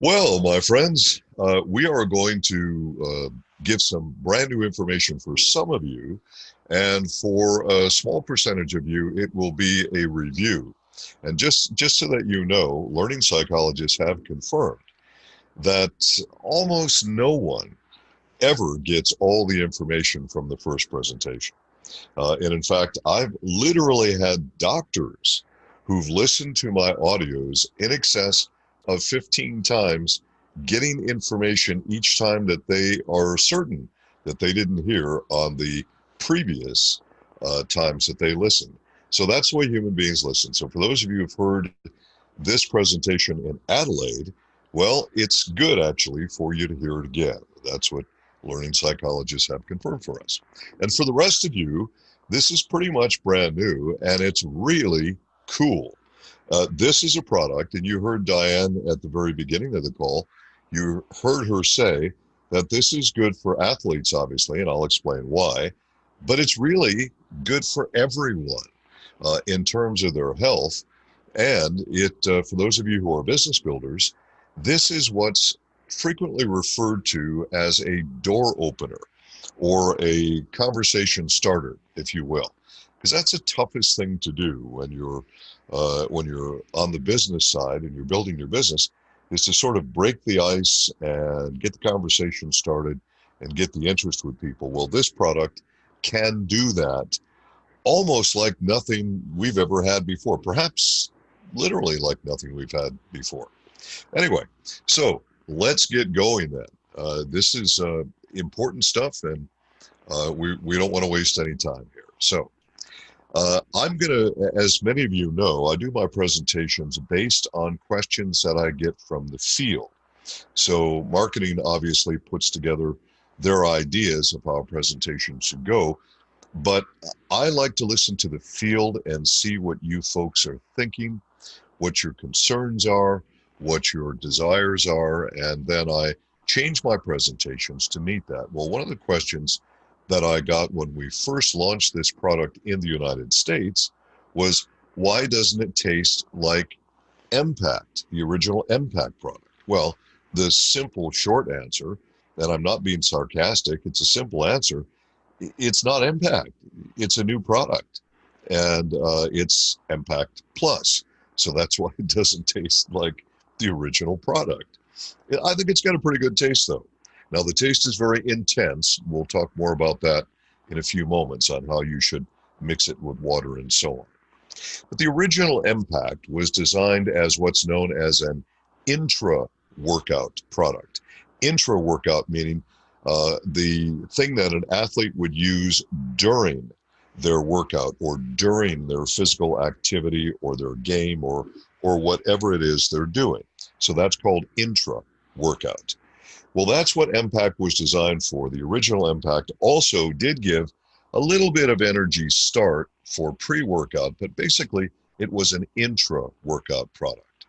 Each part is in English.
Well, my friends, we are going to give some brand new information for some of you, and for a small percentage of you, it will be a review. And just so that you know, learning psychologists have confirmed that almost no one ever gets all the information from the first presentation. And in fact, I've literally had doctors who've listened to my audios in excess of 15 times, getting information each time that they are certain that they didn't hear on the previous times that they listened. So that's the way human beings listen. So for those of you who've heard this presentation in Adelaide, well, it's good actually for you to hear it again. That's what learning psychologists have confirmed for us. And for the rest of you, this is pretty much brand new, and it's really cool. This is a product, and you heard Diane at the very beginning of the call. You heard her say that this is good for athletes, obviously, and I'll explain why. But it's really good for everyone in terms of their health. And for those of you who are business builders, this is what's frequently referred to as a door opener or a conversation starter, if you will, because that's the toughest thing to do when you're on the business side and you're building your business, is to sort of break the ice and get the conversation started and get the interest with people. Well, this product can do that almost like nothing we've ever had before, perhaps literally like nothing we've had before. Anyway, so let's get going then. This is important stuff, and we don't want to waste any time here. So I'm going to, as many of you know, I do my presentations based on questions that I get from the field. So marketing obviously puts together their ideas of how a presentation should go, but I like to listen to the field and see what you folks are thinking, what your concerns are, what your desires are, and then I change my presentations to meet that. Well, one of the questions that I got when we first launched this product in the United States was, why doesn't it taste like Empact, the original Empact product? Well, the simple short answer, and I'm not being sarcastic, it's a simple answer, it's not Empact, it's a new product, and it's Empact Plus. So that's why it doesn't taste like the original product. I think it's got a pretty good taste, though. Now, the taste is very intense. We'll talk more about that in a few moments on how you should mix it with water and so on. But the original Empact was designed as what's known as an intra-workout product. Intra-workout meaning the thing that an athlete would use during their workout or during their physical activity or their game or whatever it is they're doing. So that's called intra-workout. Well, that's what Empact was designed for. The original Empact also did give a little bit of energy start for pre-workout, but basically it was an intra-workout product.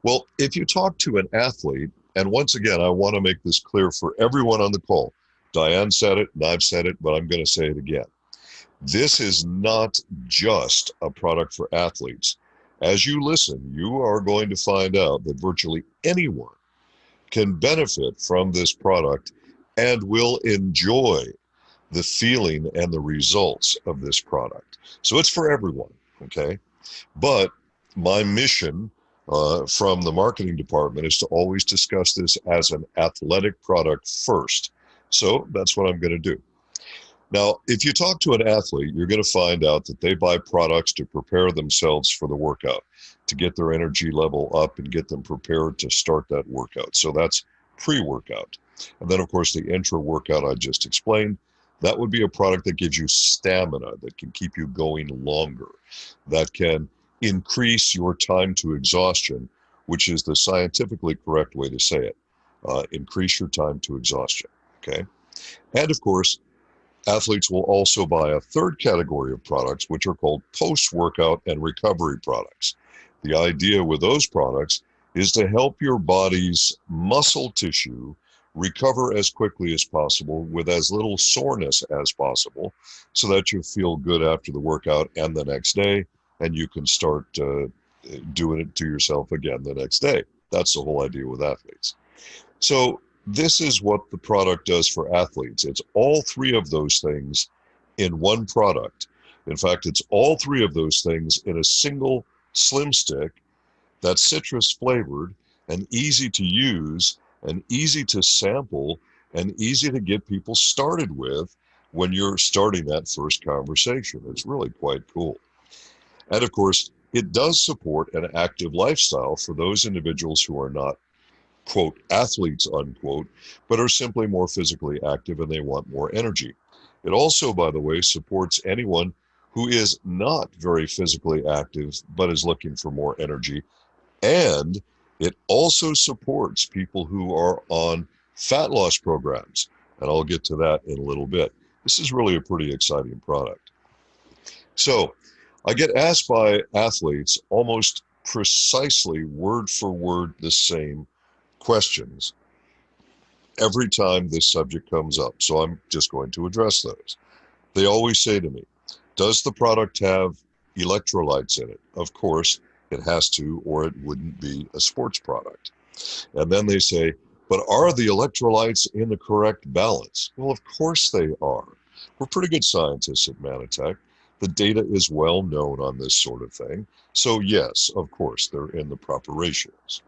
Well, if you talk to an athlete, and once again, I want to make this clear for everyone on the call. Diane said it, and I've said it, but I'm going to say it again. This is not just a product for athletes. As you listen, you are going to find out that virtually anyone can benefit from this product and will enjoy the feeling and the results of this product. So it's for everyone, okay? But my mission from the marketing department is to always discuss this as an athletic product first. So that's what I'm going to do. Now, if you talk to an athlete, you're going to find out that they buy products to prepare themselves for the workout, to get their energy level up and get them prepared to start that workout. So that's pre-workout. And then, of course, the intra-workout I just explained, that would be a product that gives you stamina, that can keep you going longer, that can increase your time to exhaustion, which is the scientifically correct way to say it. Increase your time to exhaustion, okay? And, of course, athletes will also buy a third category of products, which are called post-workout and recovery products. The idea with those products is to help your body's muscle tissue recover as quickly as possible with as little soreness as possible so that you feel good after the workout and the next day, and you can start doing it to yourself again the next day. That's the whole idea with athletes. So this is what the product does for athletes. It's all three of those things in one product. In fact, it's all three of those things in a single slim stick that's citrus flavored and easy to use and easy to sample and easy to get people started with when you're starting that first conversation. It's really quite cool. And of course, it does support an active lifestyle for those individuals who are not, quote, athletes, unquote, but are simply more physically active and they want more energy. It also, by the way, supports anyone who is not very physically active but is looking for more energy. And it also supports people who are on fat loss programs. And I'll get to that in a little bit. This is really a pretty exciting product. So I get asked by athletes almost precisely word for word the same questions every time this subject comes up. So I'm just going to address those. They always say to me, does the product have electrolytes in it? Of course, it has to, or it wouldn't be a sports product. And then they say, but are the electrolytes in the correct balance? Well, of course they are. We're pretty good scientists at Manitech. The data is well known on this sort of thing. So yes, of course, they're in the proper ratios.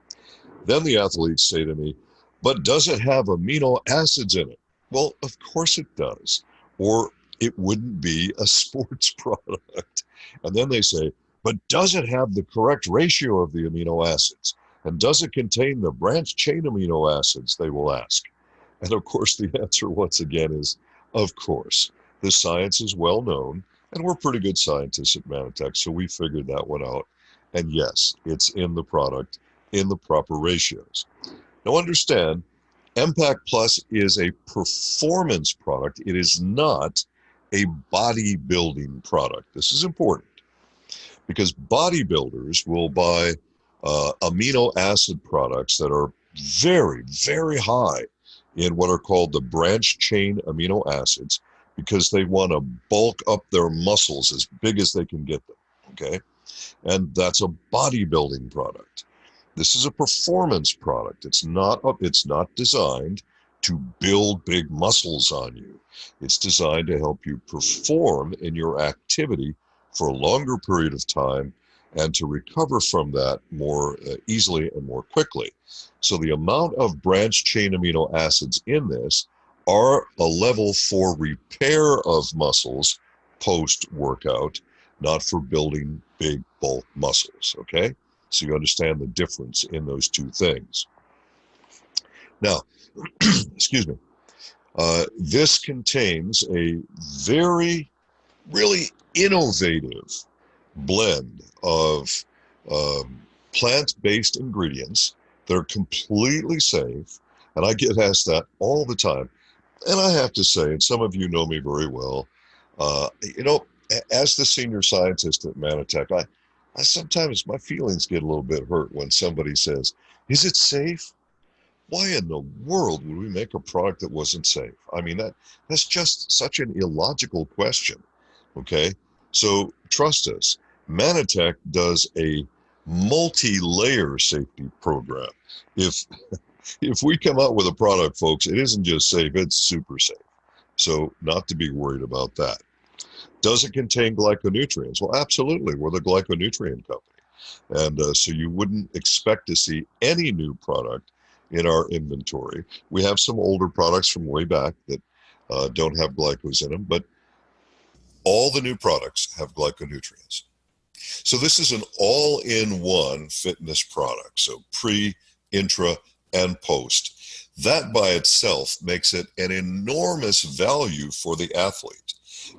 Then the athletes say to me, but does it have amino acids in it? Well, of course it does, or it wouldn't be a sports product. And then they say, but does it have the correct ratio of the amino acids? And does it contain the branched chain amino acids, they will ask. And of course, the answer once again is, of course. The science is well known, and we're pretty good scientists at Manitech, so we figured that one out. And yes, it's in the product in the proper ratios. Now understand, Empact Plus is a performance product. It is not a bodybuilding product. This is important because bodybuilders will buy amino acid products that are very, very high in what are called the branched chain amino acids because they want to bulk up their muscles as big as they can get them, okay? And that's a bodybuilding product. This is a performance product. It's not designed to build big muscles on you. It's designed to help you perform in your activity for a longer period of time and to recover from that more easily and more quickly. So the amount of branched chain amino acids in this are a level for repair of muscles post-workout, not for building big bulk muscles, okay? So you understand the difference in those two things. Now, excuse me, this contains a very, really innovative blend of plant-based ingredients that are completely safe. And I get asked that all the time. And I have to say, and some of you know me very well, as the senior scientist at Manitech, I sometimes, my feelings get a little bit hurt when somebody says, is it safe? Why in the world would we make a product that wasn't safe? I mean, that's just such an illogical question, okay? So trust us, Manitech does a multi-layer safety program. If we come out with a product, folks, it isn't just safe, it's super safe. So not to be worried about that. Does it contain glyconutrients? Well, absolutely. We're the glyconutrient company. And so you wouldn't expect to see any new product in our inventory. We have some older products from way back that don't have glycos in them, but all the new products have glyconutrients. So this is an all-in-one fitness product. So pre, intra, and post. That by itself makes it an enormous value for the athlete.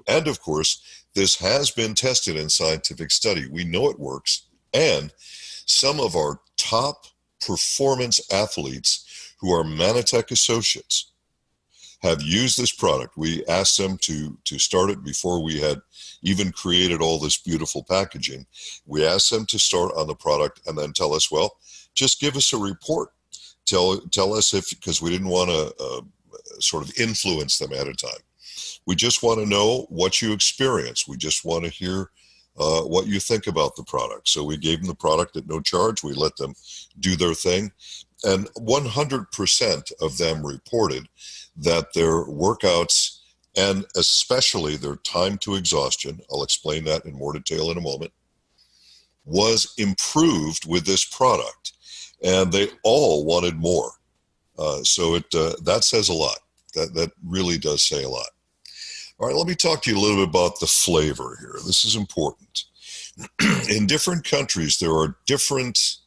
And of course, this has been tested in scientific study. We know it works. And some of our top performance athletes who are Manitech associates have used this product. We asked them to start it before we had even created all this beautiful packaging. We asked them to start on the product and then tell us, well, just give us a report. Tell us if, because we didn't want to sort of influence them at a time. We just want to know what you experience. We just want to hear what you think about the product. So we gave them the product at no charge. We let them do their thing. And 100% of them reported that their workouts, and especially their time to exhaustion, I'll explain that in more detail in a moment, was improved with this product. And they all wanted more. So that says a lot. That really does say a lot. All right, let me talk to you a little bit about the flavor here. This is important. In different countries, there are different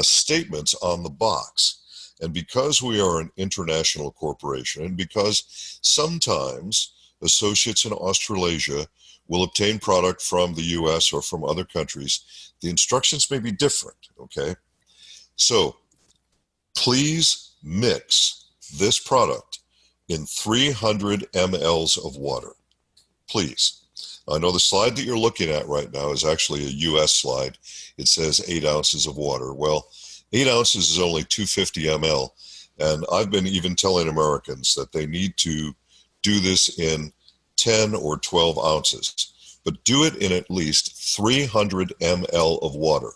statements on the box. And because we are an international corporation, and because sometimes associates in Australasia will obtain product from the US or from other countries, the instructions may be different, okay? So please mix this product in 300 mLs of water, please. I know the slide that you're looking at right now is actually a US slide. It says 8 ounces of water. Well, 8 ounces is only 250 ml, and I've been even telling Americans that they need to do this in 10 or 12 ounces, but do it in at least 300 ml of water.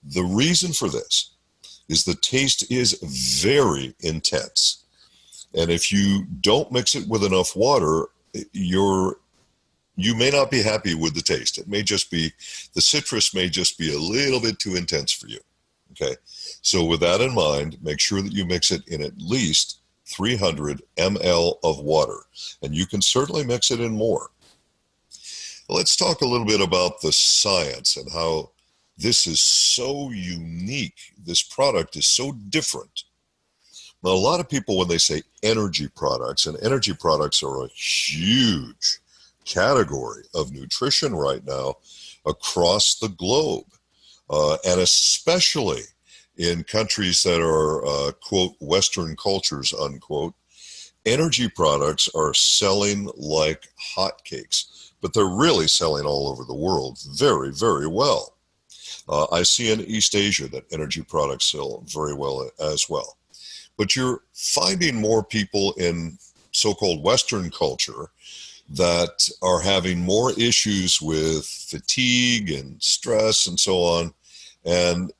The reason for this is the taste is very intense. And if you don't mix it with enough water, you may not be happy with the taste. It may just be, the citrus may just be a little bit too intense for you. Okay. So with that in mind, make sure that you mix it in at least 300 ml of water. And you can certainly mix it in more. Let's talk a little bit about the science and how this is so unique. This product is so different. Now, a lot of people, when they say energy products, and energy products are a huge category of nutrition right now across the globe, and especially in countries that are, quote, Western cultures, unquote, energy products are selling like hotcakes, but they're really selling all over the world very, very well. I see in East Asia that energy products sell very well as well. But you're finding more people in so-called Western culture that are having more issues with fatigue and stress and so on. And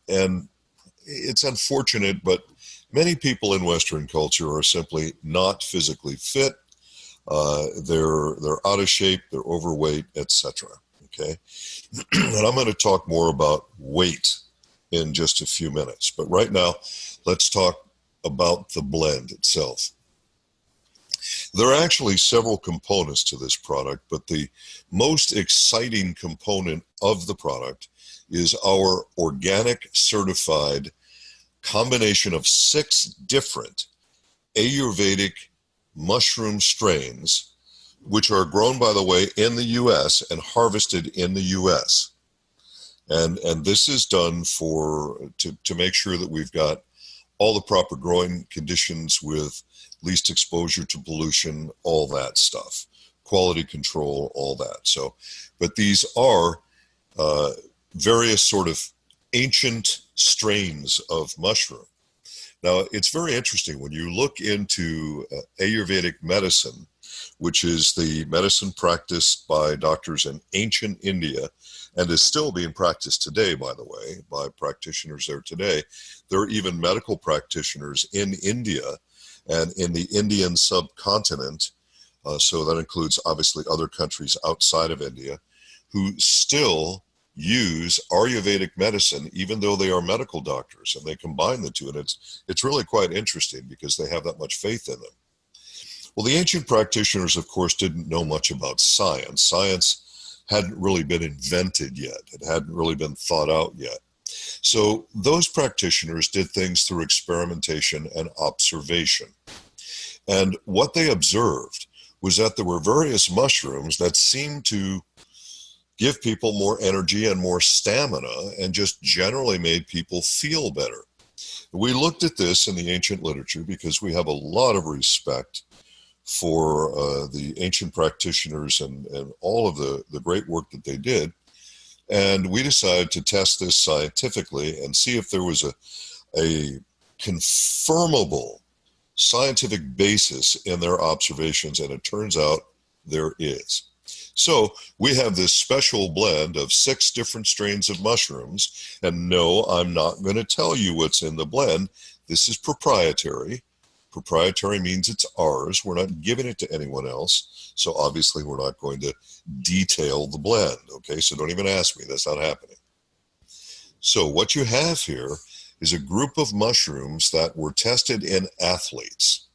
it's unfortunate, but many people in Western culture are simply not physically fit. They're out of shape, they're overweight, etc. Okay, and I'm going to talk more about weight in just a few minutes. But right now, let's talk about the blend itself. There are actually several components to this product, but the most exciting component of the product is our organic certified combination of 6 different Ayurvedic mushroom strains, which are grown, by the way, in the U.S. and harvested in the U.S. And this is done to make sure that we've got all the proper growing conditions with least exposure to pollution, all that stuff, quality control, all that. So, but these are various sort of ancient strains of mushroom. Now, it's very interesting when you look into Ayurvedic medicine, which is the medicine practiced by doctors in ancient India and is still being practiced today, by the way, by practitioners there today. There are even medical practitioners in India and in the Indian subcontinent, so that includes obviously other countries outside of India, who still use Ayurvedic medicine, even though they are medical doctors, and they combine the two. And it's really quite interesting because they have that much faith in them. Well, the ancient practitioners, of course, didn't know much about science. Science hadn't really been invented yet. It hadn't really been thought out yet. So those practitioners did things through experimentation and observation. And what they observed was that there were various mushrooms that seemed to give people more energy and more stamina and just generally made people feel better. We looked at this in the ancient literature because we have a lot of respect for the ancient practitioners and all of the great work that they did. And we decided to test this scientifically and see if there was a confirmable scientific basis in their observations, and it turns out there is. So we have this special blend of 6 different strains of mushrooms, and no, I'm not going to tell you what's in the blend. This is proprietary. Proprietary means it's ours. We're not giving it to anyone else, so obviously we're not going to detail the blend, okay? So don't even ask me. That's not happening. So what you have here is a group of mushrooms that were tested in athletes.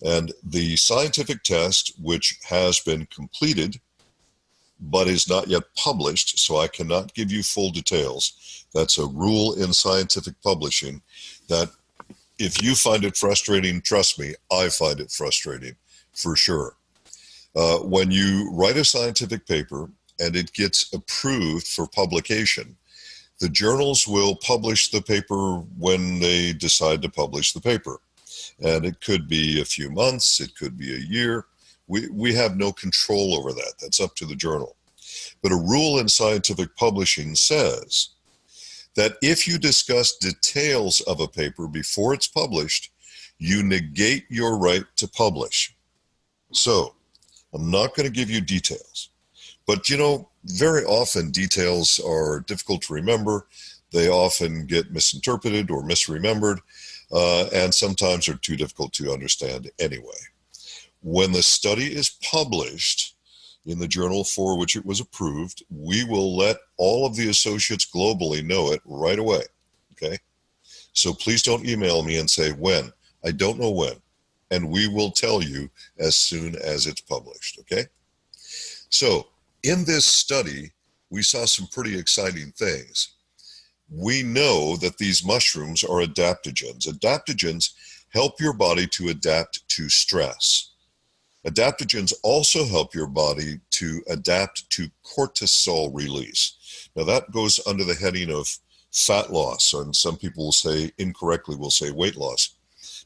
And the scientific test, which has been completed but is not yet published, so I cannot give you full details. That's a rule in scientific publishing that if you find it frustrating, trust me, I find it frustrating for sure. When you write a scientific paper and it gets approved for publication, the journals will publish the paper when they decide to publish the paper. And it could be a few months, it could be a year. We have no control over that. That's up to the journal. But a rule in scientific publishing says that if you discuss details of a paper before it's published, you negate your right to publish. So I'm not going to give you details. But, you know, very often details are difficult to remember. They often get misinterpreted or misremembered, and sometimes are too difficult to understand anyway. When the study is published in the journal for which it was approved, we will let all of the associates globally know it right away, okay? So please don't email me and say when. I don't know when. And we will tell you as soon as it's published, okay? So in this study, we saw some pretty exciting things. We know that these mushrooms are adaptogens. Adaptogens help your body to adapt to stress. Adaptogens also help your body to adapt to cortisol release. Now that goes under the heading of fat loss, and some people will say, incorrectly will say weight loss,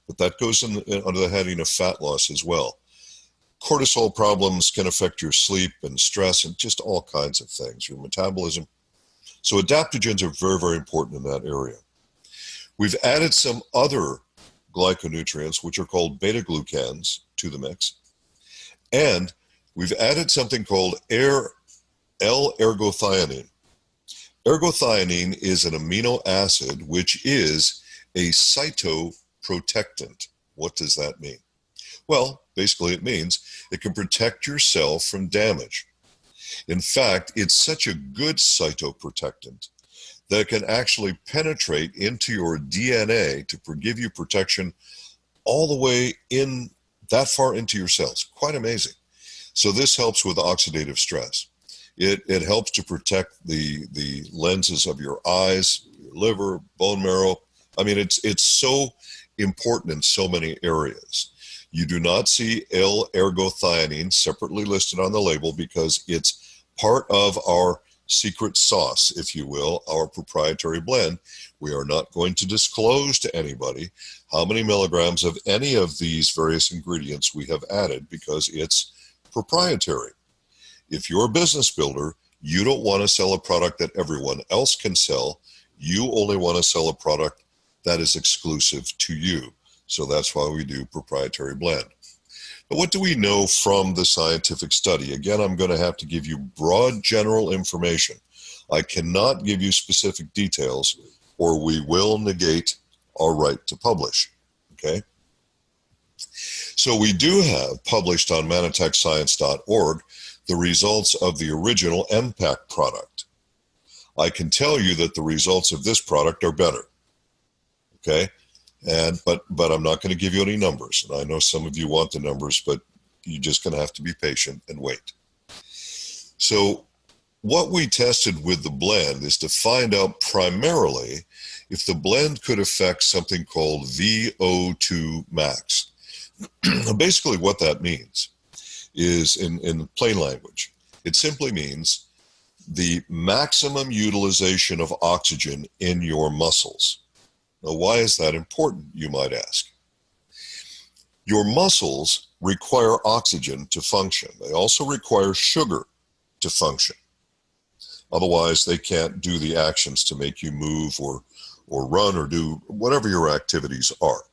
but that goes under the heading of fat loss as well. Cortisol problems can affect your sleep and stress and just all kinds of things, your metabolism. So adaptogens are very, very important in that area. We've added some other glyconutrients, which are called beta-glucans, to the mix. And we've added something called L-ergothioneine. Ergothioneine is an amino acid which is a cytoprotectant. What does that mean? Well, basically it means it can protect your cell from damage. In fact, it's such a good cytoprotectant that it can actually penetrate into your DNA to give you protection all the way in that far into your cells. Quite amazing. So this helps with oxidative stress. It helps to protect the lenses of your eyes, your liver, bone marrow. I mean, it's so important in so many areas. You do not see L-ergothioneine separately listed on the label because it's part of our secret sauce, if you will, our proprietary blend. We are not going to disclose to anybody how many milligrams of any of these various ingredients we have added because it's proprietary. If you're a business builder, you don't want to sell a product that everyone else can sell. You only want to sell a product that is exclusive to you. So that's why we do proprietary blend. But what do we know from the scientific study? Again, I'm going to have to give you broad general information. I cannot give you specific details or we will negate our right to publish, okay? So we do have published on manitechscience.org the results of the original Empact product. I can tell you that the results of this product are better, okay? But I'm not going to give you any numbers. And I know some of you want the numbers, but you're just going to have to be patient and wait. So what we tested with the blend is to find out primarily if the blend could affect something called VO2 max. Basically what that means is, in plain language, it simply means the maximum utilization of oxygen in your muscles. Now, why is that important, you might ask? Your muscles require oxygen to function. They also require sugar to function. Otherwise, they can't do the actions to make you move or run or do whatever your activities are.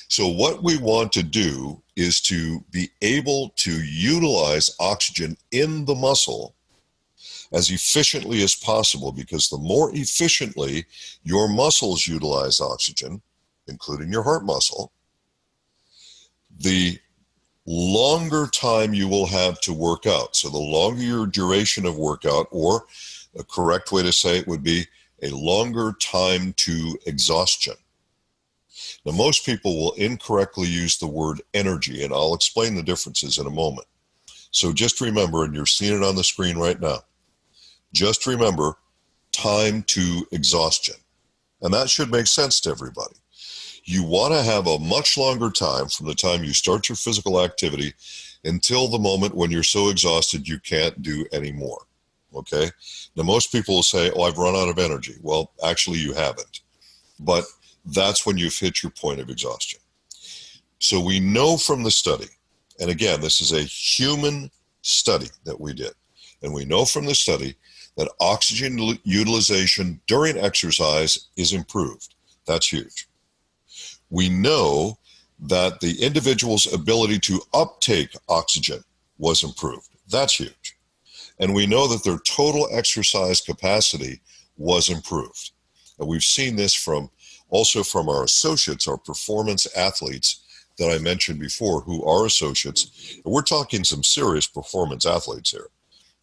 So what we want to do is to be able to utilize oxygen in the muscle as efficiently as possible, because the more efficiently your muscles utilize oxygen, including your heart muscle, the longer time you will have to work out. So the longer your duration of workout, or a correct way to say it would be a longer time to exhaustion. Now, most people will incorrectly use the word energy, and I'll explain the differences in a moment. So just remember, and you're seeing it on the screen right now, just remember time to exhaustion. And that should make sense to everybody. You want to have a much longer time from the time you start your physical activity until the moment when you're so exhausted you can't do any more. Okay? Now, most people will say, oh, I've run out of energy. Well, actually, you haven't. But that's when you've hit your point of exhaustion. So we know from the study, and again, this is a human study that we did, and we know from the study that oxygen utilization during exercise is improved. That's huge. We know that the individual's ability to uptake oxygen was improved. That's huge. And we know that their total exercise capacity was improved. And we've seen this also from our associates, our performance athletes that I mentioned before, who are associates. And we're talking some serious performance athletes here.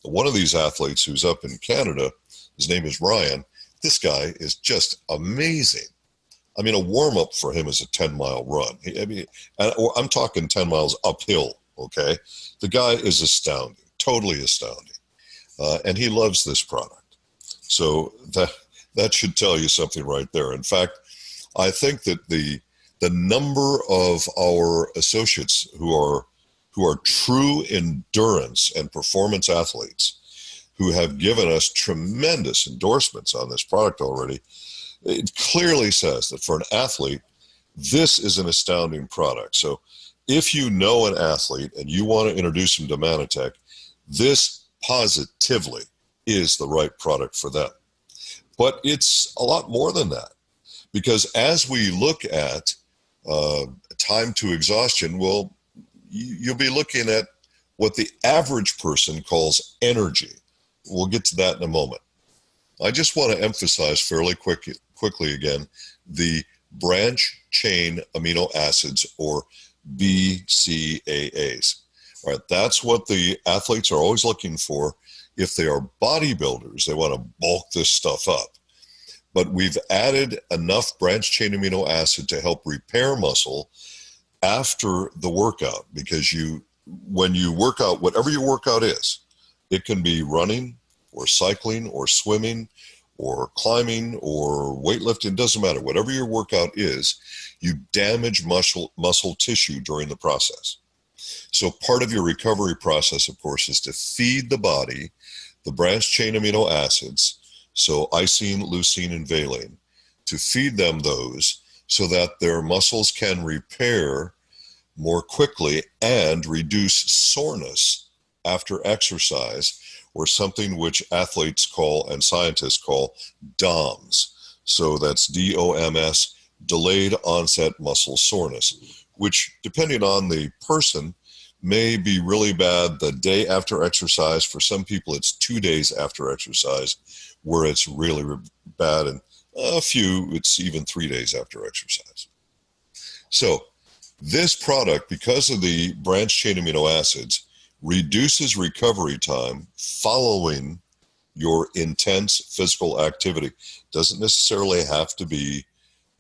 One of these athletes who's up in Canada, his name is Ryan. This guy is just amazing. I mean, a warm-up for him is a 10-mile run. I mean, I'm talking 10 miles uphill, okay? The guy is astounding, totally astounding. And he loves this product. So that should tell you something right there. In fact, I think that the number of our associates who are true endurance and performance athletes who have given us tremendous endorsements on this product already, it clearly says that for an athlete, this is an astounding product. So if you know an athlete and you want to introduce them to Manitech, this positively is the right product for them. But it's a lot more than that, because as we look at time to exhaustion, well, you'll be looking at what the average person calls energy. We'll get to that in a moment. I just want to emphasize fairly quickly again, the branch chain amino acids, or BCAAs. All right, that's what the athletes are always looking for. If they are bodybuilders, they want to bulk this stuff up. But we've added enough branch chain amino acid to help repair muscle after the workout, because when you work out, whatever your workout is, it can be running or cycling or swimming or climbing or weightlifting, doesn't matter. Whatever your workout is, you damage muscle tissue during the process. So part of your recovery process, of course, is to feed the body the branch chain amino acids, so isoleucine, leucine, and valine, to feed them those so that their muscles can repair more quickly and reduce soreness after exercise, or something which athletes call and scientists call DOMS. So that's DOMS, delayed onset muscle soreness, which, depending on the person, may be really bad the day after exercise. For some people, it's 2 days after exercise where it's really bad, and a few, it's even 3 days after exercise. So this product, because of the branch chain amino acids, reduces recovery time following your intense physical activity. Doesn't necessarily have to be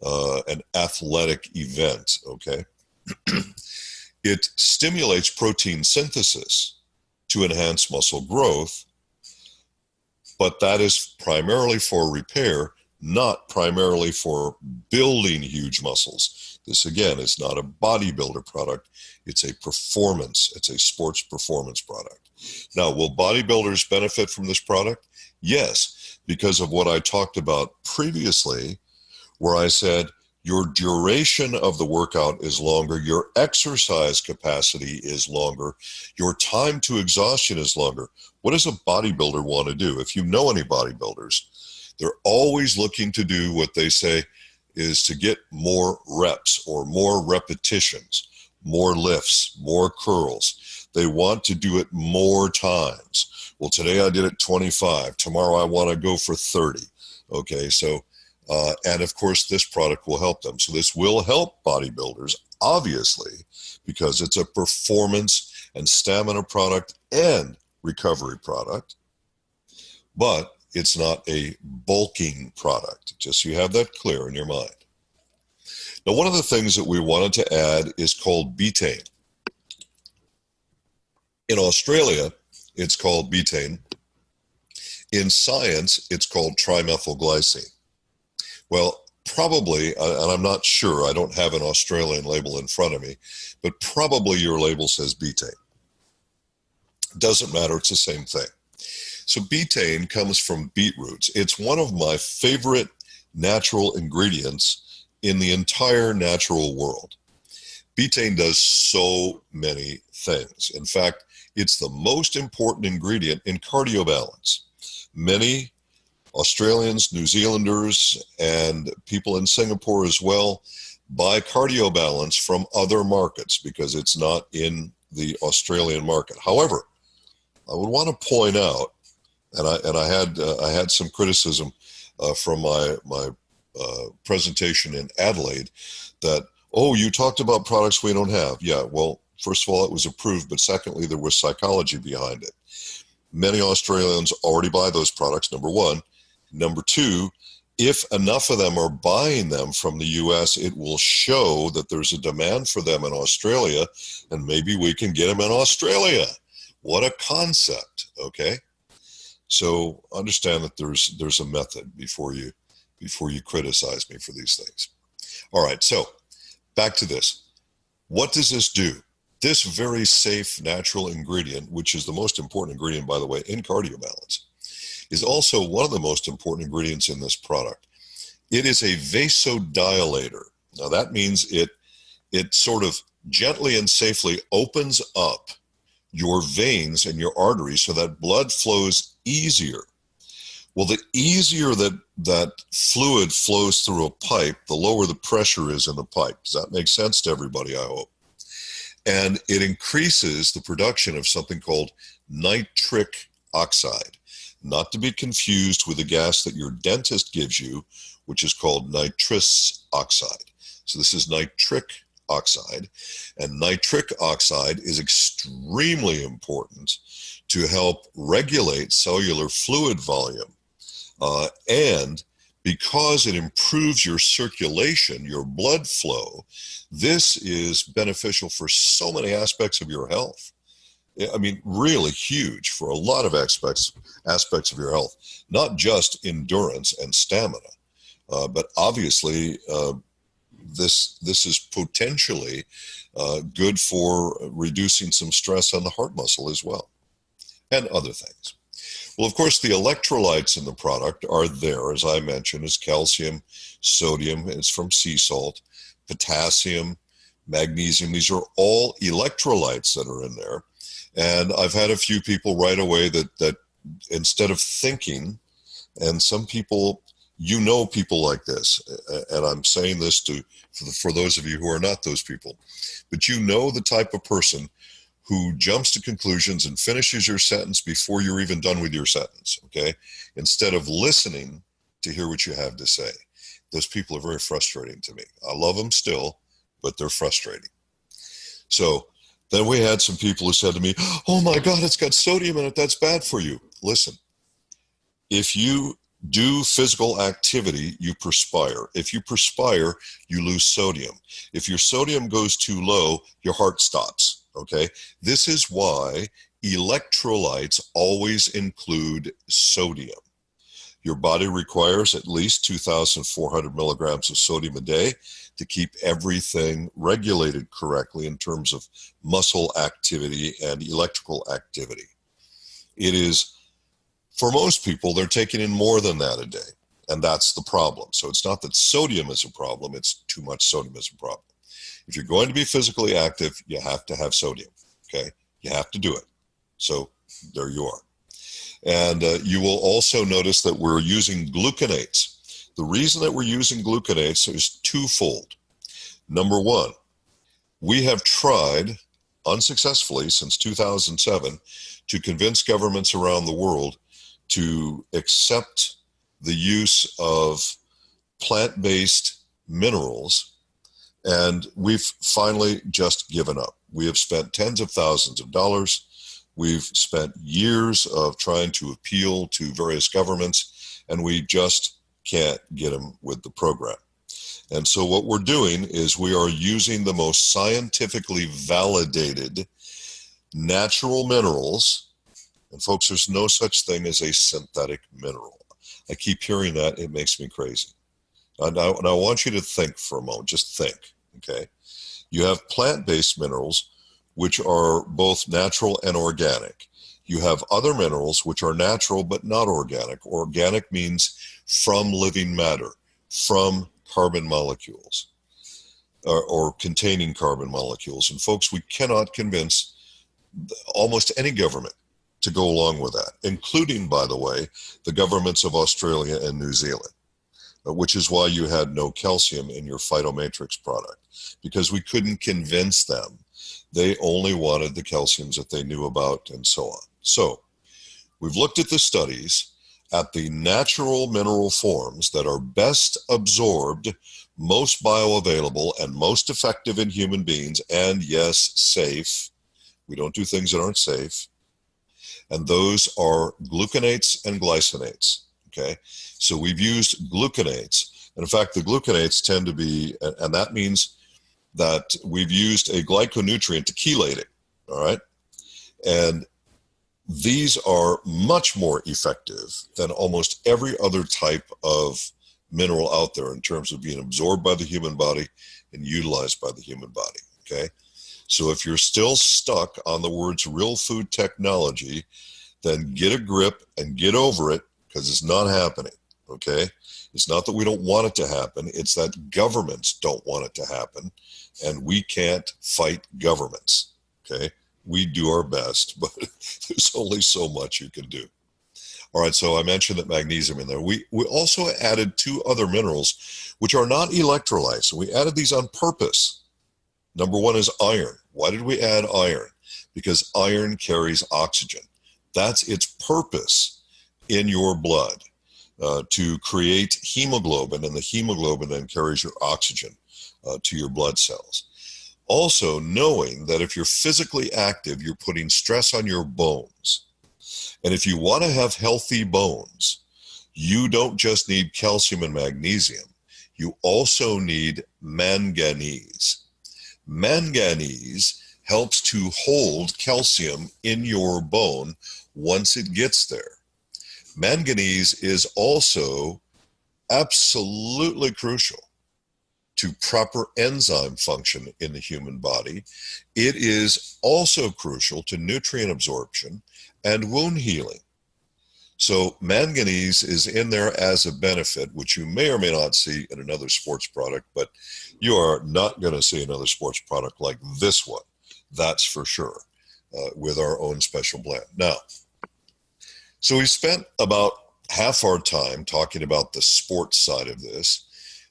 an athletic event, okay? It stimulates protein synthesis to enhance muscle growth, but that is primarily for repair, not primarily for building huge muscles. This, again, is not a bodybuilder product. It's a sports performance product. Now, will bodybuilders benefit from this product? Yes, because of what I talked about previously, where I said your duration of the workout is longer, your exercise capacity is longer, your time to exhaustion is longer. What does a bodybuilder want to do? If you know any bodybuilders, they're always looking to do what they say is to get more reps or more repetitions, more lifts, more curls. They want to do it more times. Well, today I did it 25. Tomorrow I want to go for 30. Okay, so, and of course this product will help them. So this will help bodybuilders, obviously, because it's a performance and stamina product and recovery product, but it's not a bulking product, just so you have that clear in your mind. Now, one of the things that we wanted to add is called betaine. In Australia, it's called betaine. In science, it's called trimethylglycine. Well, probably, and I'm not sure, I don't have an Australian label in front of me, but probably your label says betaine. Doesn't matter, it's the same thing. So betaine comes from beetroots. It's one of my favorite natural ingredients in the entire natural world. Betaine does so many things. In fact, it's the most important ingredient in cardiobalance. Many Australians, New Zealanders, and people in Singapore as well buy cardiobalance from other markets because it's not in the Australian market. However, I would want to point out, and I had some criticism from my presentation in Adelaide that, oh, you talked about products we don't have. Yeah, well, first of all, it was approved, but secondly, there was psychology behind it. Many Australians already buy those products, number one. Number two, if enough of them are buying them from the US, it will show that there's a demand for them in Australia, and maybe we can get them in Australia. What a concept, okay? So understand that there's a method before you criticize me for these things. All right, so back to this. What does this do? This very safe natural ingredient, which is the most important ingredient, by the way, in cardiobalance, is also one of the most important ingredients in this product. It is a vasodilator. Now that means it sort of gently and safely opens up your veins and your arteries so that blood flows easier. Well, the easier that fluid flows through a pipe, the lower the pressure is in the pipe. Does that make sense to everybody, I hope? And it increases the production of something called nitric oxide, not to be confused with the gas that your dentist gives you, which is called nitrous oxide. So this is nitric oxide, and nitric oxide is extremely important to help regulate cellular fluid volume. And because it improves your circulation, your blood flow, this is beneficial for so many aspects of your health. I mean, really huge for a lot of aspects of your health, not just endurance and stamina, but obviously this is potentially good for reducing some stress on the heart muscle as well, and other things. Well, of course, the electrolytes in the product are there, as I mentioned, is calcium, sodium, it's from sea salt, potassium, magnesium. These are all electrolytes that are in there. And I've had a few people right away that instead of thinking, and some people, you know, people like this, and I'm saying this for those of you who are not those people, but you know the type of person who jumps to conclusions and finishes your sentence before you're even done with your sentence, okay? Instead of listening to hear what you have to say. Those people are very frustrating to me. I love them still, but they're frustrating. So then we had some people who said to me, oh my God, it's got sodium in it, that's bad for you. Listen, if you do physical activity, you perspire. If you perspire, you lose sodium. If your sodium goes too low, your heart stops. Okay, this is why electrolytes always include sodium. Your body requires at least 2,400 milligrams of sodium a day to keep everything regulated correctly in terms of muscle activity and electrical activity. It is, for most people, they're taking in more than that a day, and that's the problem. So it's not that sodium is a problem, it's too much sodium is a problem. If you're going to be physically active, you have to have sodium, okay? You have to do it. So there you are. And you will also notice that we're using gluconates. The reason that we're using gluconates is twofold. Number one, we have tried unsuccessfully since 2007 to convince governments around the world to accept the use of plant-based minerals, and we've finally just given up. We have spent tens of thousands of dollars. We've spent years of trying to appeal to various governments, and we just can't get them with the program. And so what we're doing is we are using the most scientifically validated natural minerals. And folks, there's no such thing as a synthetic mineral. I keep hearing that. It makes me crazy. And I want you to think for a moment. Just think, okay? You have plant-based minerals, which are both natural and organic. You have other minerals which are natural but not organic. Organic means from living matter, from carbon molecules, or containing carbon molecules. And folks, we cannot convince almost any government to go along with that, including, by the way, the governments of Australia and New Zealand, which is why you had no calcium in your Phytomatrix product, because we couldn't convince them. They only wanted the calciums that they knew about, and so on. So we've looked at the studies at the natural mineral forms that are best absorbed, most bioavailable, and most effective in human beings, and yes, safe. We don't do things that aren't safe. And those are gluconates and glycinates, okay? So we've used gluconates. And in fact, the gluconates tend to be, and that means that we've used a glyconutrient to chelate it, all right? And these are much more effective than almost every other type of mineral out there in terms of being absorbed by the human body and utilized by the human body, okay? So if you're still stuck on the words real food technology, then get a grip and get over it, because it's not happening, okay? It's not that we don't want it to happen. It's that governments don't want it to happen, and we can't fight governments, okay? We do our best, but there's only so much you can do. All right, so I mentioned that magnesium in there. We also added two other minerals, which are not electrolytes, and we added these on purpose. Number one is iron. Why did we add iron? Because iron carries oxygen. That's its purpose in your blood, to create hemoglobin, and the hemoglobin then carries your oxygen to your blood cells. Also, knowing that if you're physically active, you're putting stress on your bones. And if you want to have healthy bones, you don't just need calcium and magnesium. You also need manganese. Manganese helps to hold calcium in your bone once it gets there. Manganese is also absolutely crucial to proper enzyme function in the human body. It is also crucial to nutrient absorption and wound healing. So manganese is in there as a benefit, which you may or may not see in another sports product, but you are not going to see another sports product like this one. That's for sure, with our own special blend. Now, so we spent about half our time talking about the sports side of this.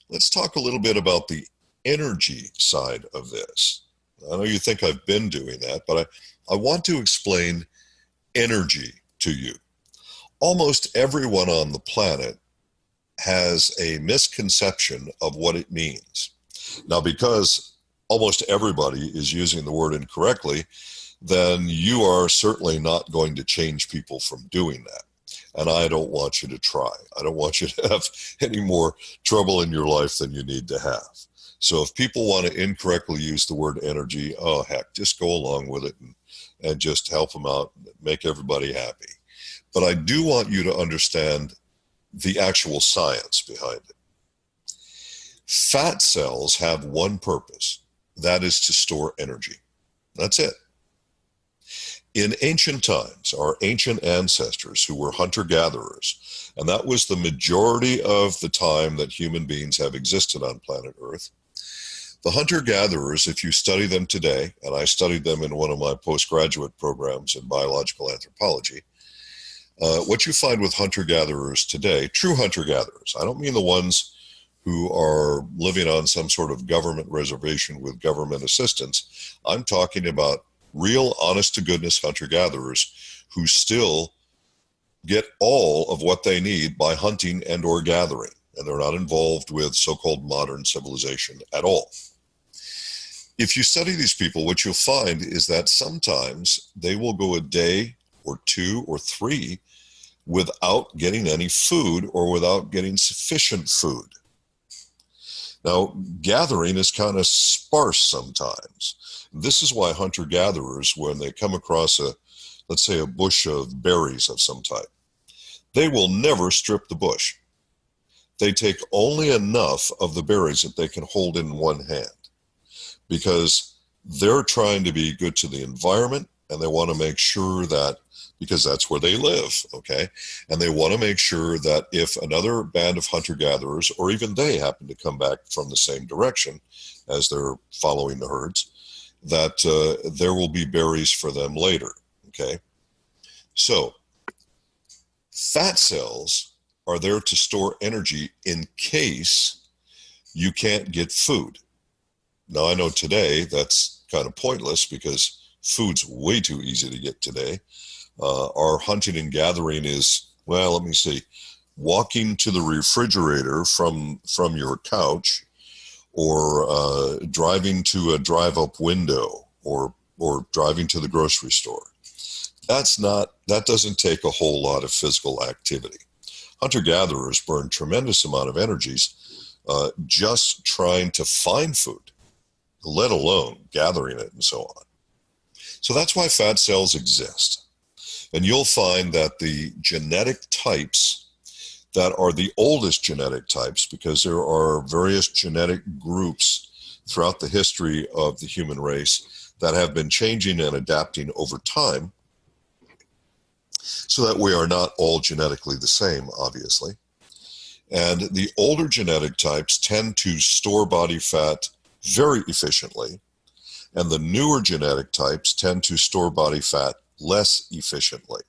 Let's talk a little bit about the energy side of this. I know you think I've been doing that, but I want to explain energy to you. Almost everyone on the planet has a misconception of what it means. Now, because almost everybody is using the word incorrectly, then you are certainly not going to change people from doing that. And I don't want you to try. I don't want you to have any more trouble in your life than you need to have. So if people want to incorrectly use the word energy, oh heck, just go along with it and just help them out, make everybody happy. But I do want you to understand the actual science behind it. Fat cells have one purpose. That is to store energy. That's it. In ancient times, our ancient ancestors who were hunter-gatherers, and that was the majority of the time that human beings have existed on planet Earth, the hunter-gatherers, if you study them today, and I studied them in one of my postgraduate programs in biological anthropology, What you find with hunter-gatherers today, true hunter-gatherers, I don't mean the ones who are living on some sort of government reservation with government assistance. I'm talking about real, honest-to-goodness hunter-gatherers who still get all of what they need by hunting and or gathering, and they're not involved with so-called modern civilization at all. If you study these people, what you'll find is that sometimes they will go a day or 2 or 3 without getting any food or without getting sufficient food. Now, gathering is kind of sparse sometimes. This is why hunter-gatherers, when they come across let's say a bush of berries of some type, they will never strip the bush. They take only enough of the berries that they can hold in one hand, because they're trying to be good to the environment, and they want to make sure that, because that's where they live, okay? And they want to make sure that if another band of hunter-gatherers, or even they happen to come back from the same direction as they're following the herds, that there will be berries for them later, okay? So, fat cells are there to store energy in case you can't get food. Now, I know today that's kind of pointless because food's way too easy to get today. Our hunting and gathering is, well, let me see, walking to the refrigerator from your couch, or driving to a drive-up window, or driving to the grocery store. That doesn't take a whole lot of physical activity. Hunter-gatherers burn tremendous amount of energies just trying to find food, let alone gathering it and so on. So that's why fat cells exist. And you'll find that the genetic types that are the oldest genetic types, because there are various genetic groups throughout the history of the human race that have been changing and adapting over time, so that we are not all genetically the same, obviously. And the older genetic types tend to store body fat very efficiently, and the newer genetic types tend to store body fat less efficiently.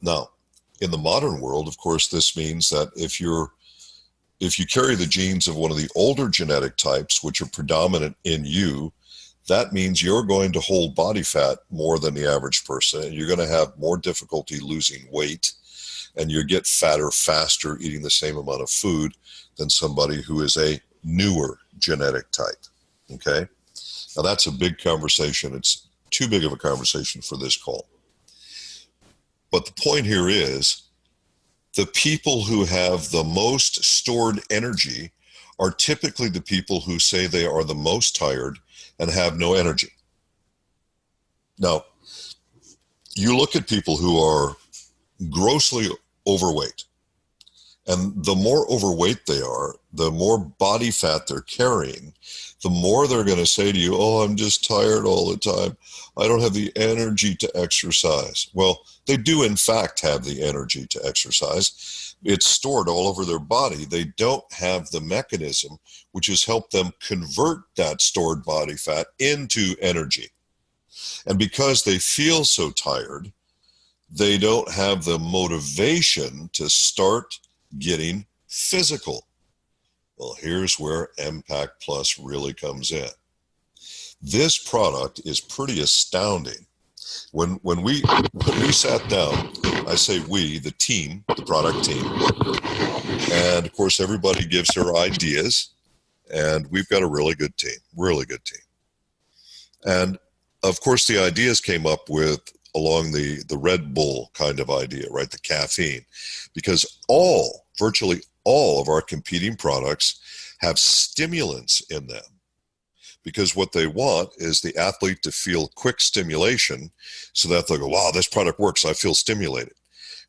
Now, in the modern world, of course, this means that if you carry the genes of one of the older genetic types, which are predominant in you, that means you're going to hold body fat more than the average person, and you're going to have more difficulty losing weight, and you get fatter faster eating the same amount of food than somebody who is a newer genetic type, okay? Now, that's a big conversation. It's too big of a conversation for this call. But the point here is, the people who have the most stored energy are typically the people who say they are the most tired and have no energy. Now, you look at people who are grossly overweight, and the more overweight they are, the more body fat they're carrying, the more they're going to say to you, oh, I'm just tired all the time. I don't have the energy to exercise. Well, they do in fact have the energy to exercise. It's stored all over their body. They don't have the mechanism which has helped them convert that stored body fat into energy. And because they feel so tired, they don't have the motivation to start getting physical. Well, here's where Empact Plus really comes in. This product is pretty astounding. When we sat down, I say we, the team, the product team, and of course everybody gives their ideas, and we've got a really good team. And of course the ideas came up with along the Red Bull kind of idea, right? The caffeine, because virtually all of our competing products have stimulants in them, because what they want is the athlete to feel quick stimulation so that they'll go, wow, this product works, I feel stimulated.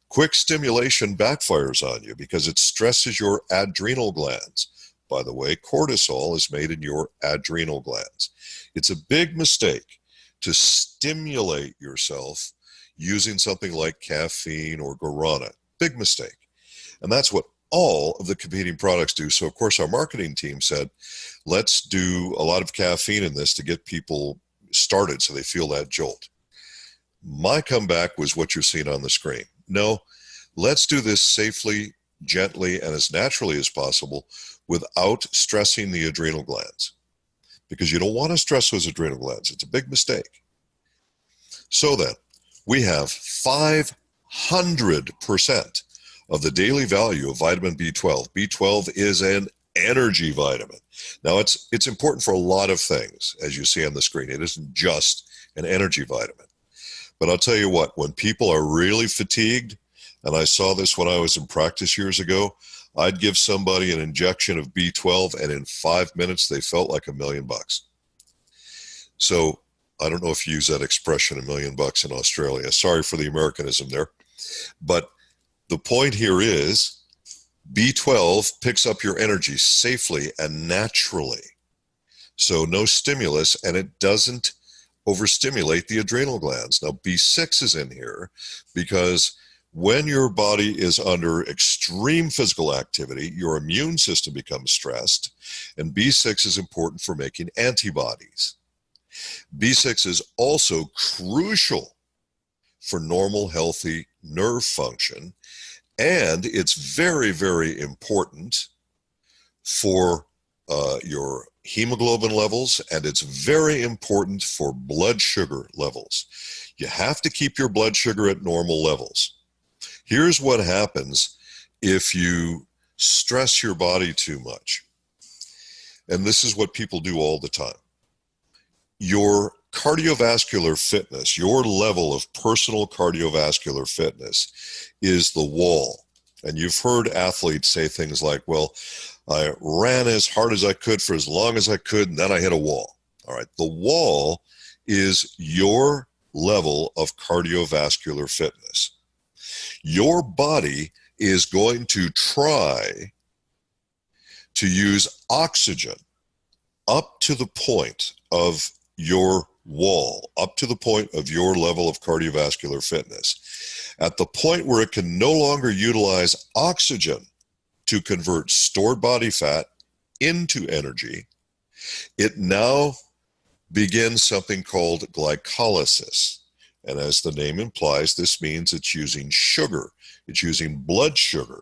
Quick stimulation backfires on you because it stresses your adrenal glands. By the way, cortisol is made in your adrenal glands. It's a big mistake to stimulate yourself using something like caffeine or guarana. Big mistake. And that's what all of the competing products do. So, of course, our marketing team said, let's do a lot of caffeine in this to get people started so they feel that jolt. My comeback was what you're seeing on the screen. No, let's do this safely, gently, and as naturally as possible without stressing the adrenal glands, because you don't want to stress those adrenal glands. It's a big mistake. So then, we have 500% of the daily value of vitamin B12. B12 is an energy vitamin. Now, it's important for a lot of things, as you see on the screen. It isn't just an energy vitamin. But I'll tell you what, when people are really fatigued, and I saw this when I was in practice years ago, I'd give somebody an injection of B12, and in 5 minutes, they felt like $1 million. So I don't know if you use that expression, $1 million in Australia. Sorry for the Americanism there. But the point here is B12 picks up your energy safely and naturally. So no stimulus, and it doesn't overstimulate the adrenal glands. Now, B6 is in here because when your body is under extreme physical activity, your immune system becomes stressed, and B6 is important for making antibodies. B6 is also crucial for normal, healthy nerve function, and it's very, very important for your hemoglobin levels, and it's very important for blood sugar levels. You have to keep your blood sugar at normal levels. Here's what happens if you stress your body too much. And this is what people do all the time. Your cardiovascular fitness, your level of personal cardiovascular fitness is the wall. And you've heard athletes say things like, well, I ran as hard as I could for as long as I could, and then I hit a wall. All right, the wall is your level of cardiovascular fitness. Your body is going to try to use oxygen up to the point of your wall, up to the point of your level of cardiovascular fitness. At the point where it can no longer utilize oxygen to convert stored body fat into energy, it now begins something called glycolysis. And as the name implies, this means it's using sugar. It's using blood sugar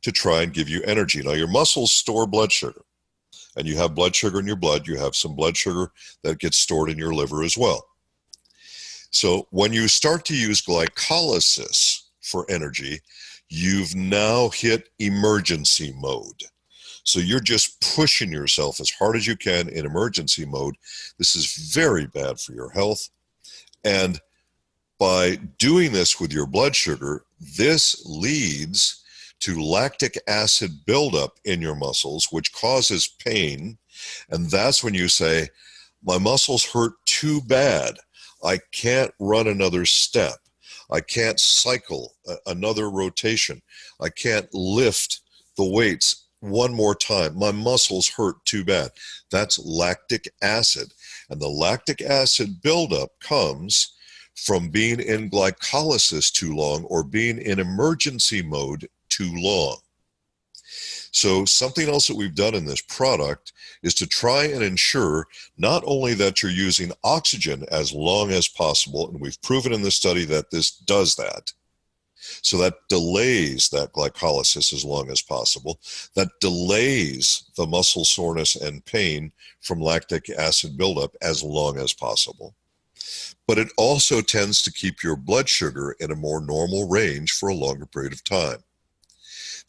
to try and give you energy. Now, your muscles store blood sugar, and you have blood sugar in your blood. You have some blood sugar that gets stored in your liver as well. So when you start to use glycolysis for energy, you've now hit emergency mode. So you're just pushing yourself as hard as you can in emergency mode. This is very bad for your health. And by doing this with your blood sugar, this leads to lactic acid buildup in your muscles, which causes pain. And that's when you say, my muscles hurt too bad. I can't run another step. I can't cycle another rotation. I can't lift the weights one more time. My muscles hurt too bad. That's lactic acid. And the lactic acid buildup comes from being in glycolysis too long or being in emergency mode too long. So something else that we've done in this product is to try and ensure not only that you're using oxygen as long as possible, and we've proven in this study that this does that, so that delays that glycolysis as long as possible, that delays the muscle soreness and pain from lactic acid buildup as long as possible. But it also tends to keep your blood sugar in a more normal range for a longer period of time.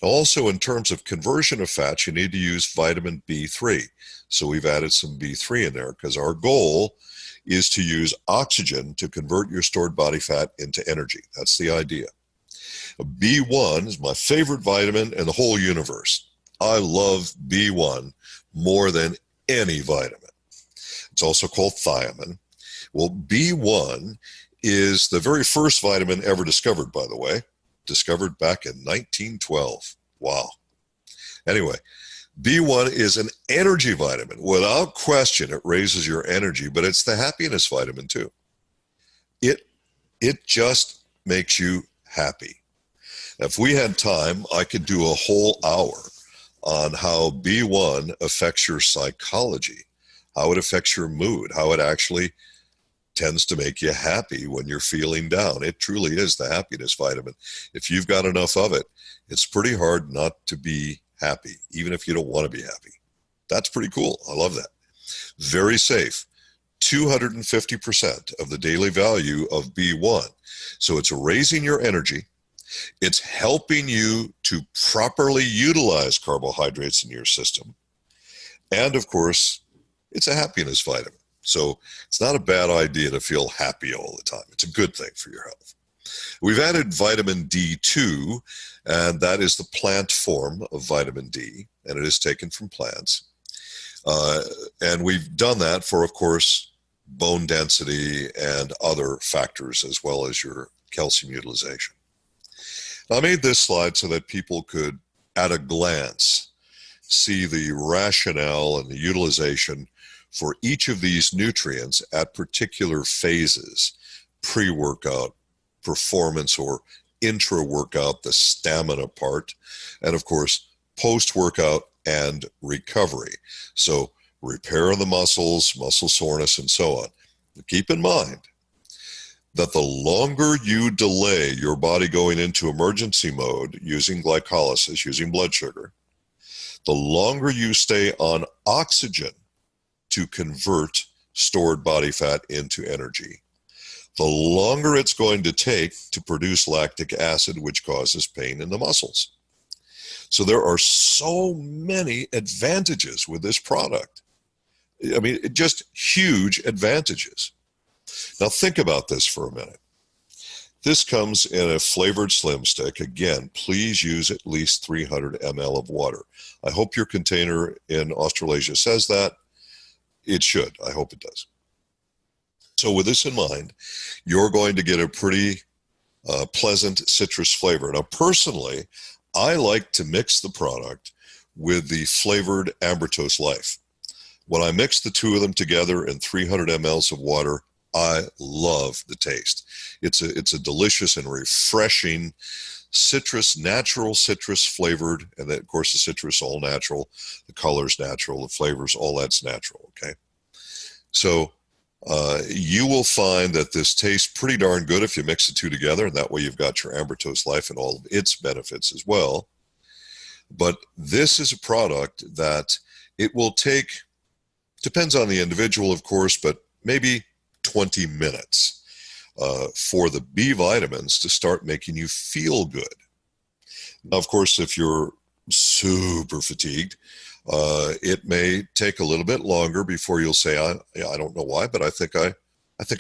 Also, in terms of conversion of fats, you need to use vitamin B3. So we've added some B3 in there because our goal is to use oxygen to convert your stored body fat into energy. That's the idea. B1 is my favorite vitamin in the whole universe. I love B1 more than any vitamin. It's also called thiamine. Well, B1 is the very first vitamin ever discovered, by the way. Discovered back in 1912. Wow. Anyway, B1 is an energy vitamin. Without question, it raises your energy, but it's the happiness vitamin too. It just makes you happy. If we had time, I could do a whole hour on how B1 affects your psychology, how it affects your mood, how it actually tends to make you happy when you're feeling down. It truly is the happiness vitamin. If you've got enough of it, it's pretty hard not to be happy, even if you don't want to be happy. That's pretty cool. I love that. Very safe. 250% of the daily value of B1. So it's raising your energy. It's helping you to properly utilize carbohydrates in your system. And of course, it's a happiness vitamin. So it's not a bad idea to feel happy all the time. It's a good thing for your health. We've added vitamin D2, and that is the plant form of vitamin D, and it is taken from plants. And we've done that for, of course, bone density and other factors, as well as your calcium utilization. Now, I made this slide so that people could, at a glance, see the rationale and the utilization for each of these nutrients at particular phases: pre-workout, performance or intra-workout, the stamina part, and of course, post-workout and recovery. So repair of the muscles, muscle soreness, and so on. But keep in mind that the longer you delay your body going into emergency mode using glycolysis, using blood sugar, the longer you stay on oxygen to convert stored body fat into energy, the longer it's going to take to produce lactic acid, which causes pain in the muscles. So there are so many advantages with this product. I mean, just huge advantages. Now think about this for a minute. This comes in a flavored slim stick. Again, please use at least 300 ml of water. I hope your container in Australasia says that. It should. I hope it does. So with this in mind, you're going to get a pretty pleasant citrus flavor. Now, personally, I like to mix the product with the flavored Ambertos Life. When I mix the two of them together in 300 mLs of water, I love the taste. It's a delicious and refreshing citrus, natural citrus flavored, and then of course the citrus all natural, the color's natural, the flavors, all that's natural, okay? So you will find that this tastes pretty darn good if you mix the two together, and that way you've got your Ambertos Life and all of its benefits as well. But this is a product that it will take, depends on the individual, of course, but maybe 20 minutes for the B vitamins to start making you feel good. Now, of course, if you're super fatigued, it may take a little bit longer before you'll say, I don't know why, but I think I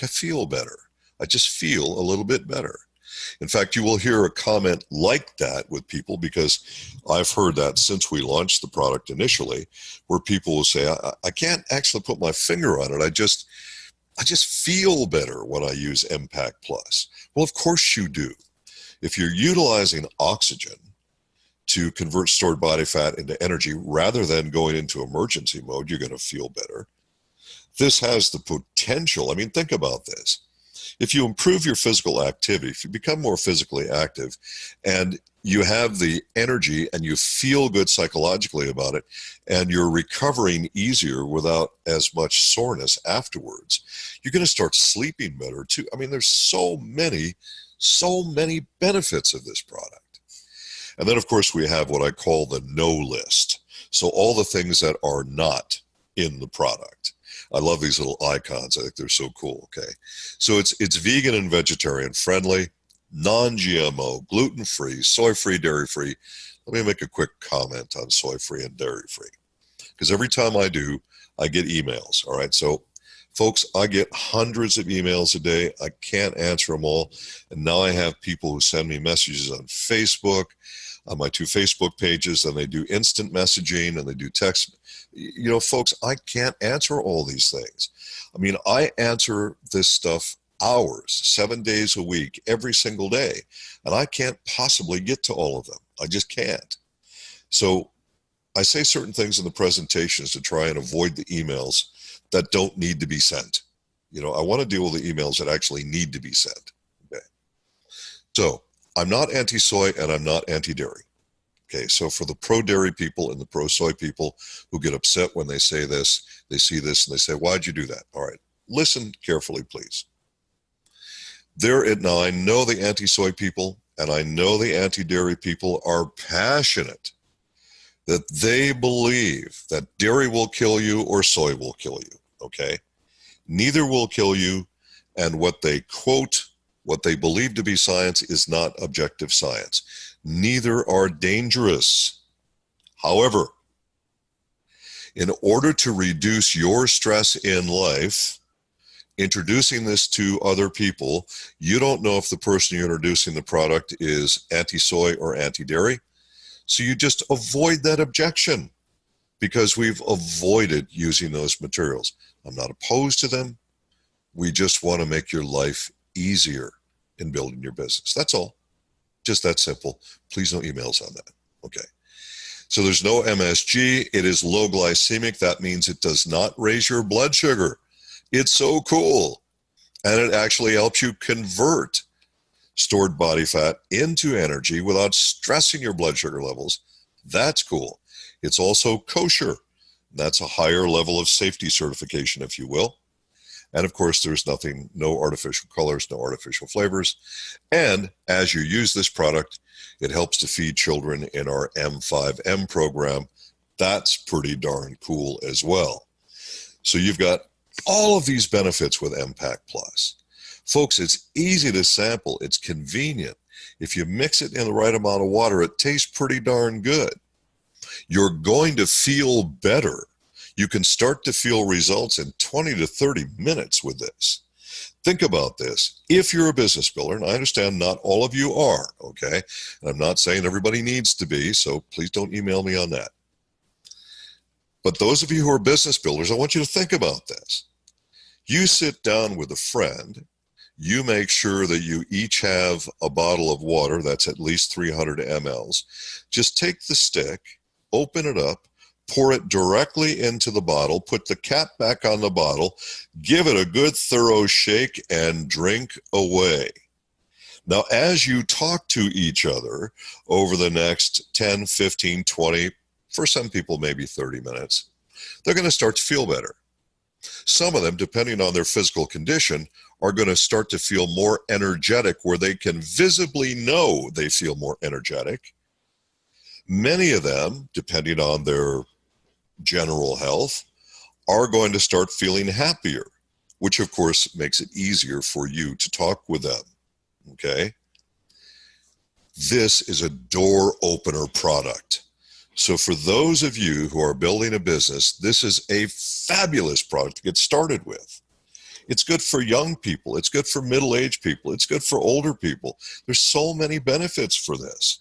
feel better. I just feel a little bit better. In fact, you will hear a comment like that with people, because I've heard that since we launched the product initially, where people will say, I can't actually put my finger on it. I just feel better when I use Empact Plus. Well, of course you do. If you're utilizing oxygen to convert stored body fat into energy rather than going into emergency mode, you're going to feel better. This has the potential. I mean, think about this. If you improve your physical activity, if you become more physically active, and you have the energy and you feel good psychologically about it, and you're recovering easier without as much soreness afterwards, you're going to start sleeping better too. I mean, there's so many benefits of this product. And then, of course, we have what I call the no list. So all the things that are not in the product. I love these little icons. I think they're so cool, okay? So it's vegan and vegetarian friendly, non-GMO, gluten-free, soy-free, dairy-free. Let me make a quick comment on soy-free and dairy-free, because every time I do, I get emails, all right? So, folks, I get hundreds of emails a day. I can't answer them all. And now I have people who send me messages on Facebook, on my 2 Facebook pages, and they do instant messaging and they do text. You know, folks, I can't answer all these things. I mean, I answer this stuff hours, 7 days a week, every single day, and I can't possibly get to all of them. I just can't. So I say certain things in the presentations to try and avoid the emails that don't need to be sent. You know, I want to deal with the emails that actually need to be sent. Okay. So I'm not anti-soy and I'm not anti-dairy. Okay, so for the pro-dairy people and the pro-soy people who get upset when they say this, they see this and they say, why'd you do that? All right, listen carefully, please. Now, I know the anti-soy people and I know the anti-dairy people are passionate that they believe that dairy will kill you or soy will kill you, okay? Neither will kill you, and what they quote, what they believe to be science is not objective science. Neither are dangerous. However, in order to reduce your stress in life, introducing this to other people, you don't know if the person you're introducing the product is anti-soy or anti-dairy. So you just avoid that objection because we've avoided using those materials. I'm not opposed to them. We just want to make your life easier in building your business. That's all. Just that simple. Please no emails on that. Okay. So there's no MSG. It is low glycemic. That means it does not raise your blood sugar. It's so cool. And it actually helps you convert stored body fat into energy without stressing your blood sugar levels. That's cool. It's also kosher. That's a higher level of safety certification, if you will. And of course, there's no artificial colors, no artificial flavors. And as you use this product, it helps to feed children in our M5M program. That's pretty darn cool as well. So you've got all of these benefits with Empact Plus. Folks, it's easy to sample. It's convenient. If you mix it in the right amount of water, it tastes pretty darn good. You're going to feel better. You can start to feel results in 20 to 30 minutes with this. Think about this. If you're a business builder, and I understand not all of you are, okay? And I'm not saying everybody needs to be, so please don't email me on that. But those of you who are business builders, I want you to think about this. You sit down with a friend, you make sure that you each have a bottle of water that's at least 300 mLs. Just take the stick, open it up, pour it directly into the bottle, put the cap back on the bottle, give it a good thorough shake, and drink away. Now, as you talk to each other over the next 10, 15, 20, for some people maybe 30 minutes, they're going to start to feel better. Some of them, depending on their physical condition, are going to start to feel more energetic, where they can visibly know they feel more energetic. Many of them, depending on their general health, are going to start feeling happier, which of course makes it easier for you to talk with them. Okay? This is a door opener product. So for those of you who are building a business, this is a fabulous product to get started with. It's good for young people. It's good for middle-aged people. It's good for older people. There's so many benefits for this.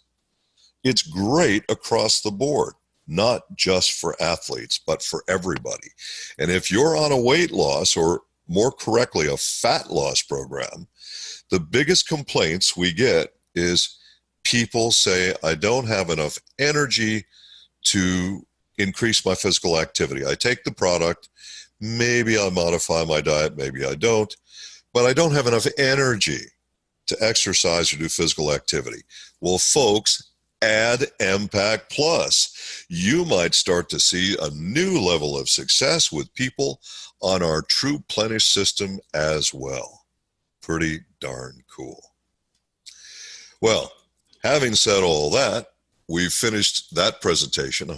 It's great across the board, not just for athletes, but for everybody. And if you're on a weight loss, or more correctly, a fat loss program, the biggest complaints we get is people say, I don't have enough energy to increase my physical activity. I take the product, maybe I'll modify my diet, maybe I don't, but I don't have enough energy to exercise or do physical activity. Well, folks, add Empact Plus. You might start to see a new level of success with people on our True Plenish system as well. Pretty darn cool. Well, having said all that, we've finished that presentation.